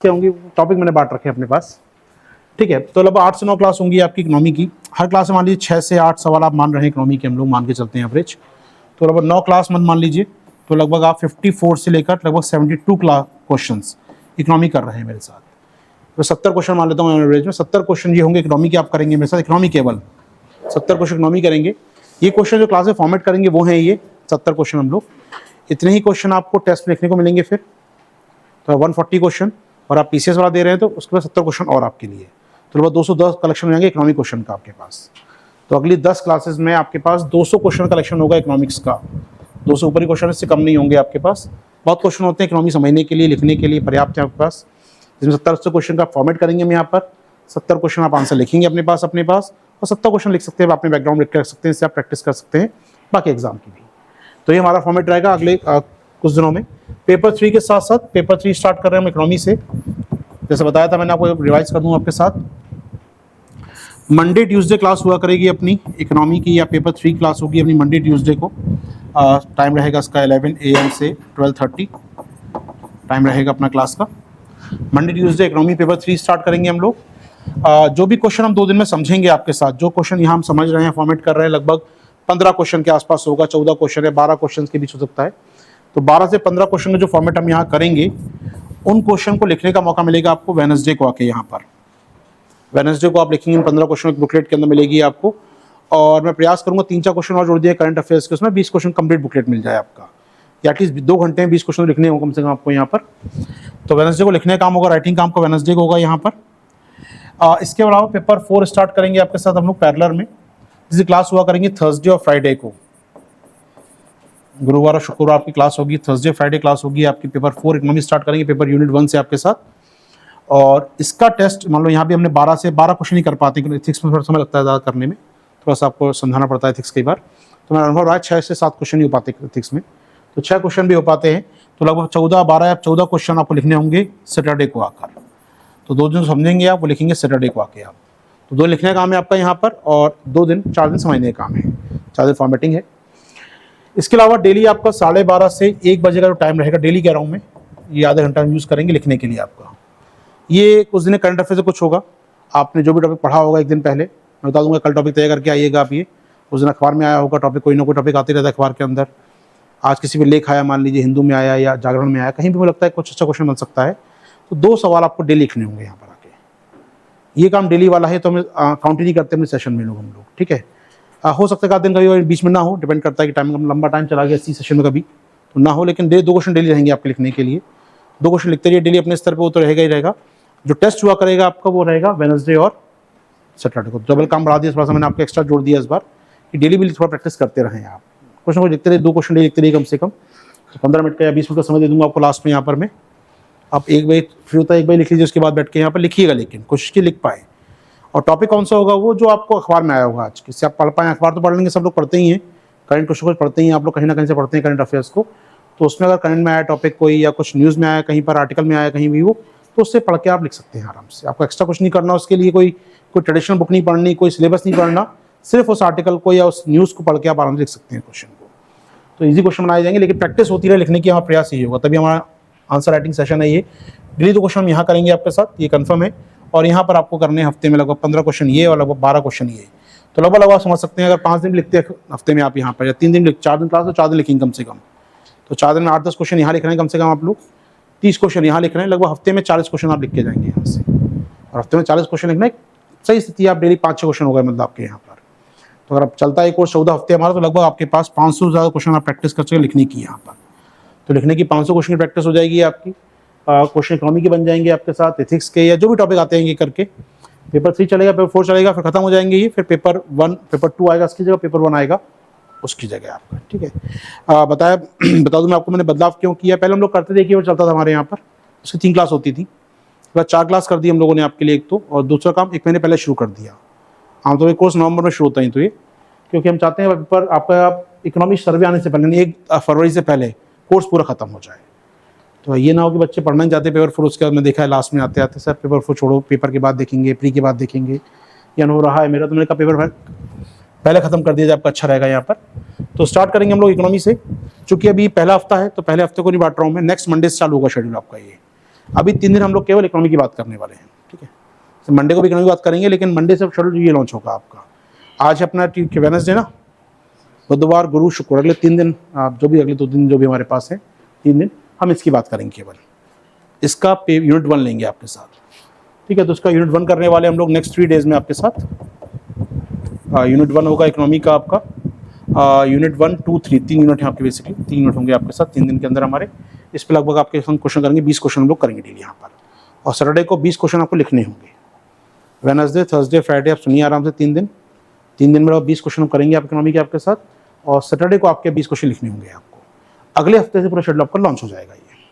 क्या होंगी टॉपिक मैंने बांट रखे हैं अपने पास, ठीक है। तो लगभग 8 से 9 क्लास होंगी आपकी इकोनॉमी की। हर क्लास में मान लीजिए 6 से 8 सवाल आप मान रहे हैं इकोनॉमी के, हम लोग मान के चलते हैं एवरेज। तो लगभग 9 क्लास मत मान लीजिए, तो लगभग आप 54 से लेकर लगभग 72 क्लास क्वेश्चन इकोनॉमी कर रहे हैं मेरे साथ। तो 70 क्वेश्चन मान लेता हूँ एवरेज में, 70 क्वेश्चन ये होंगे इकोनॉमी के आप करेंगे मेरे साथ। इकोनॉमी केवल 70 क्वेश्चन इकोनॉमी करेंगे। ये क्वेश्चन जो क्लास में फॉर्मेट करेंगे वो हैं ये 70 क्वेश्चन हम लोग। इतने ही क्वेश्चन आपको टेस्ट में लिखने को मिलेंगे फिर, तो 140 क्वेश्चन, और आप पीसीएस वाला दे रहे हैं तो उसके बाद 70 क्वेश्चन और आपके लिए, तो लगभग 210 कलेक्शन हो जाएंगे इकोनॉमिक क्वेश्चन का आपके पास। तो अगली 10 क्लासेस में आपके पास 200 क्वेश्चन कलेक्शन होगा इकोनॉमिक्स का। 200 ऊपरी क्वेश्चन इससे कम नहीं होंगे आपके पास। बहुत क्वेश्चन होते हैं इकोनॉमी समझने के लिए, लिखने के लिए पर्याप्त है आपके पास, जिसमें 70 क्वेश्चन का फॉर्मेट करेंगे हम यहाँ पर। 70 क्वेश्चन आप आंसर लिखेंगे अपने पास और 70 क्वेश्चन लिख सकते हैं, अपने बैकग्राउंड लिख के रख सकते हैं, इससे आप प्रैक्टिस कर सकते हैं बाकी एग्जाम की भी। तो ये हमारा फॉर्मेट रहेगा अगले कुछ दिनों में। पेपर 3 के साथ साथ पेपर 3 स्टार्ट कर रहे हैं हम इकोनॉमी से, जैसे बताया था मैंने, आपको रिवाइज कर दूं आपके साथ। मंडे ट्यूसडे क्लास हुआ करेगी अपनी इकोनॉमी की, या पेपर 3 क्लास होगी अपनी मंडे ट्यूसडे को। टाइम रहेगा इसका 11 AM से 12:30 टाइम रहेगा अपना क्लास का। Monday Tuesday economy paper 3 start करेंगे हम लोग। जो भी क्वेश्चन हम 2 दिन में समझेंगे आपके साथ, जो क्वेश्चन यहाँ हम समझ रहे हैं, फॉर्मेट कर रहे हैं, लगभग 15 क्वेश्चन के आसपास होगा, 14 क्वेश्चन है, 12 क्वेश्चन के बीच हो सकता है। तो 12 से 15 क्वेश्चन का जो फॉर्मेट हम यहाँ करेंगे, उन क्वेश्चन को लिखने का मौका मिलेगा आपको वेडनेसडे को आके। यहाँ पर वेडनेसडे को आप लिखेंगे, 15 क्वेश्चन बुकलेट के अंदर मिलेगी आपको। और मैं प्रयास करूंगा 3-4 क्वेश्चन और जोड़ दिए करंट अफेयर्स के, उसमें 20 क्वेश्चन कंप्लीट बुकलेट मिल जाए आपका, या एटलीस्ट 2 घंटे में 20 क्वेश्चन लिखने होंगे कम से कम आपको यहाँ पर। तो वेडनेसडे को लिखने का काम होगा, राइटिंग काम का वेडनेसडे को होगा यहाँ पर। इसके अलावा पेपर 4 स्टार्ट करेंगे आपके साथ हम लोग पैरेलल में, जिसकी क्लास हुआ करेंगे थर्सडे और फ्राइडे को। गुरुवार और शुक्रवार आपकी क्लास होगी, थर्सडे फ्राइडे क्लास होगी आपकी। पेपर 4 इकोनॉमी स्टार्ट करेंगे पेपर यूनिट 1 से आपके साथ। और इसका टेस्ट मान लो यहाँ भी हमने 12 से 12 क्वेश्चन ही कर पाते हैं, क्योंकि एथिक्स में थोड़ा समय लगता है ज़्यादा करने में, थोड़ा सा आपको समझाना पड़ता है एथिक्स कई बार। तो मेरा अनुभव रहा है 6 से 7 क्वेश्चन ही हो पाते एथिक्स में, तो 6 क्वेश्चन भी हो पाते हैं। तो लगभग 14-12 या 14 क्वेश्चन आपको लिखने होंगे सैटरडे को आकर। तो 2 दिन समझेंगे आप, वो लिखेंगे सैटरडे को आके आप। तो 2 लिखने का काम है आपका यहाँ पर, और 4 दिन समझने का काम है, 4 दिन फॉर्मेटिंग है। इसके अलावा डेली आपका 12:30 से 1 बजे का जो टाइम रहेगा, डेली कह रहा हूँ मैं, ये आधा घंटा यूज़ करेंगे लिखने के लिए आपका। ये कुछ दिन करंट अफेयर से कुछ होगा, आपने जो भी टॉपिक पढ़ा होगा एक दिन पहले, मैं बता दूंगा कल टॉपिक तैयार करके आइएगा आप। ये उस दिन अखबार में आया होगा टॉपिक, कोई ना कोई टॉपिक आते रहता है अखबार के अंदर। आज किसी भी लेख आया, मान लीजिए हिंदू में आया या जागरण में आया, कहीं भी मुझे लगता है कुछ अच्छा क्वेश्चन बन सकता है। तो 2 सवाल आपको डेली लिखने होंगे यहाँ पर आके। ये काम डेली वाला है, तो हम काउंट नहीं करते अपने सेशन में हम लोग, ठीक है। हो सकता है कि दिन कभी बीच में ना हो, डिपेंड करता है कि टाइम लंबा टाइम चला गया इसी सेशन में कभी तो ना हो, लेकिन 2 क्वेश्चन डेली रहेंगे आपके लिखने के लिए। 2 क्वेश्चन लिखते रहिए डेली अपने स्तर पे, वो तो रहेगा ही रहेगा। जो टेस्ट हुआ करेगा आपका वो रहेगा वेडनेसडे और सैटरडे को। डबल काम बढ़ा दिया, थोड़ा सा मैंने आपको एक्स्ट्रा जोड़ दिया इस बार, कि डेली भी थोड़ा प्रैक्टिस करते रहें आप। क्वेश्चन को लिखते रहिए, 2 क्वेश्चन डेली लिखते रहिए कम से कम। तो 15 मिनट का या 20 मिनट का समय दे दूंगा आपको लास्ट में यहाँ पर मैं। आप एक बार फ्री होता है, एक बार लिख लीजिए, उसके बाद बैठ के यहाँ पर लिखिएगा, लेकिन कोशिश की लिख पाए। और टॉपिक कौन सा होगा, वो जो आपको अखबार में आया होगा आज, किससे आप पढ़ पाएँ। अखबार तो पढ़ लेंगे, सब लोग पढ़ते ही हैं, करंट क्वेश्चन को पढ़ते ही हैं आप लोग, कहीं ना कहीं से पढ़ते हैं करंट अफेयर्स को। तो उसमें अगर करंट में आया टॉपिक कोई, या कुछ न्यूज़ में आया, कहीं पर आर्टिकल में आया, कहीं भी वो, तो उससे पढ़ के आप लिख सकते हैं आराम से। आपको एक्स्ट्रा कुछ नहीं करना उसके लिए, कोई ट्रेडिशनल बुक नहीं पढ़नी, कोई सिलेबस नहीं पढ़ना, सिर्फ उस आर्टिकल को या उस न्यूज़ को पढ़ के आप आराम से लिख सकते हैं क्वेश्चन को। तो इजी क्वेश्चन बनाए जाएंगे, लेकिन प्रैक्टिस होती रहे लिखने की, हमारा प्रयास यही होगा, तभी हमारा आंसर राइटिंग सेशन है ये। डेली 2 क्वेश्चन हम यहाँ करेंगे आपके साथ, ये कन्फर्म है। और यहाँ पर आपको करने हफ्ते में लगभग 15 क्वेश्चन ये, और लगभग 12 क्वेश्चन ये। तो लगभग आप समझ सकते हैं, अगर 5 दिन लिखते हैं हफ्ते में आप यहाँ पर, या 3 दिन 4 दिन क्लास, तो 4 दिन लिखेंगे कम से कम। तो 4 दिन में 8-10 क्वेश्चन यहाँ लिख रहे हैं कम से कम आप लोग, 30 क्वेश्चन यहाँ लिख रहे हैं, लगभग हफ्ते में 40 क्वेश्चन आप लिख के जाएंगे यहाँ से। और हफ्ते में 40 क्वेश्चन लिखना एक सही स्थिति, आप डेली 5-6 क्वेश्चन हो गए मतलब आपके यहाँ पर। तो अगर आप चलता है कोर्स 14 हफ्ते हमारा, तो लगभग आपके पास 500 से ज़्यादा क्वेश्चन आप प्रैक्टिस कर सकें लिखने की यहाँ पर। तो लिखने की 500 क्वेश्चन की प्रैक्टिस हो जाएगी आपकी। क्वेश्चन इकोनॉमी के बन जाएंगे आपके साथ, एथिक्स के, या जो भी टॉपिक आते हैं ये करके। पेपर 3 चलेगा, पेपर 4 चलेगा, फिर खत्म हो जाएंगे ये। फिर पेपर 2 आएगा इसकी जगह, पेपर 1 आएगा उसकी जगह आपका, ठीक है। बता दूं मैं आपको मैंने बदलाव क्यों किया। पहले हम लोग करते थे कि वो चलता था हमारे यहाँ पर, उसकी 3 क्लास होती थी, बस 4 क्लास कर दी हम लोगों ने आपके लिए एक तो, और दूसरा काम 1 महीने पहले शुरू कर दिया। आमतौर पर कोर्स नवंबर में शुरू होता है, तो ये क्योंकि हम चाहते हैं पेपर आपका इकोनॉमिक सर्वे आने से पहले, 1 फरवरी से पहले कोर्स पूरा खत्म हो जाए। तो ये ना हो कि बच्चे पढ़ना नहीं चाहते पेपर 4, उसके बाद मैं देखा है लास्ट में आते आते सर पेपर 4 छोड़ो, पेपर के बाद देखेंगे, प्री के बाद देखेंगे, ये अनुभव रहा है मेरा। तो मैंने कहा पेपर पहले खत्म कर दिया जाए, आपका अच्छा रहेगा यहाँ पर। तो स्टार्ट करेंगे हम लोग इकोनॉमी से, चूंकि अभी पहला हफ्ता है, तो पहले हफ्ते को नहीं बांट रहा हूँ मैं, नेक्स्ट मंडे से चालू होगा शेड्यूल आपका ये। अभी 3 दिन हम लोग केवल इकोनॉमी की बात करने वाले हैं, ठीक है। तो मंडे को भी इकोनॉमी की बात करेंगे, लेकिन मंडे से शेड्यूल ये लॉन्च होगा आपका। आज अपना वेडनेसडे ना, बुधवार गुरु शुक्र, अगले 3 दिन आप जो भी अगले 2 दिन जो भी हमारे पास है 3 दिन हम इसकी बात करेंगे केवल। इसका यूनिट 1 लेंगे आपके साथ, ठीक है। तो इसका यूनिट 1 करने वाले हम लोग नेक्स्ट 3 डेज में आपके साथ। यूनिट 1 होगा इकोनॉमी का आपका, यूनिट 1, 2, 3 3 यूनिट हैं आपके, बेसिकली 3 यूनिट होंगे आपके साथ 3 दिन के अंदर हमारे। इस पर लगभग आपके हम क्वेश्चन करेंगे, 20 क्वेश्चन हम लोग करेंगे डेली यहाँ पर। और सैटरडे को 20 क्वेश्चन आपको लिखने होंगे। वेडनेसडे, थर्सडे, फ्राइडे आप सुनिए आराम से 3 दिन। 3 दिन में 20 क्वेश्चन हम करेंगे आप इकोनॉमी के आपके साथ, और सैटरडे को आपके 20 क्वेश्चन लिखने होंगे आपको। अगले हफ्ते से पूरा शेड्यूल आपका लॉन्च हो जाएगा ये।